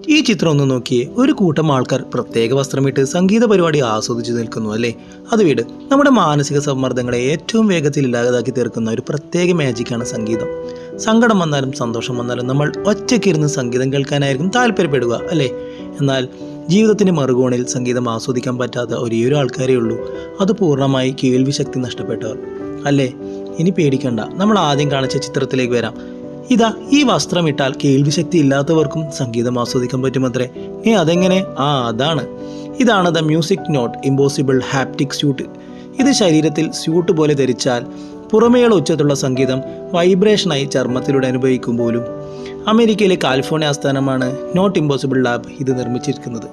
ഈ ചിത്രം ഒന്ന് നോക്കിയേ, ഒരു കൂട്ടം ആൾക്കാർ പ്രത്യേക വസ്ത്രമിട്ട് സംഗീത പരിപാടി ആസ്വദിച്ചു നിൽക്കുന്നു അല്ലേ. അത് വീട് നമ്മുടെ മാനസിക സമ്മർദ്ദങ്ങളെ ഏറ്റവും വേഗത്തിൽ ഇല്ലാതാക്കി തീർക്കുന്ന ഒരു പ്രത്യേക മാജിക്കാണ് സംഗീതം. സങ്കടം വന്നാലും സന്തോഷം വന്നാലും നമ്മൾ ഒറ്റയ്ക്കിരുന്ന് സംഗീതം കേൾക്കാനായിരിക്കും താല്പര്യപ്പെടുക അല്ലേ. എന്നാൽ ജീവിതത്തിൻ്റെ മറുകോണിൽ സംഗീതം ആസ്വദിക്കാൻ പറ്റാത്ത ഒരേയൊരു ആൾക്കാരേ ഉള്ളൂ, അത് പൂർണ്ണമായി കേൾവി ശക്തി നഷ്ടപ്പെട്ടവർ അല്ലേ. ഇനി പേടിക്കണ്ട, നമ്മൾ ആദ്യം കാണിച്ച ചിത്രത്തിലേക്ക് വരാം. ഇതാ, ഈ വസ്ത്രം ഇട്ടാൽ കേൾവിശക്തി ഇല്ലാത്തവർക്കും സംഗീതം ആസ്വദിക്കാൻ പറ്റുമത്രേ. അതെങ്ങനെ? ഇതാണ് the music not impossible haptic suit. ഇത് ശരീരത്തിൽ സ്യൂട്ട് പോലെ ധരിച്ചാൽ പുറമേയുള്ള ഉച്ചത്തുള്ള സംഗീതം വൈബ്രേഷനായി ചർമ്മത്തിലൂടെ അനുഭവിക്കും പോലും. അമേരിക്കയിലെ കാലിഫോർണിയ ആസ്ഥാനമാണ് നോട്ട് ഇമ്പോസിബിൾ ലാബ് ഇത് നിർമ്മിച്ചിരിക്കുന്നത്.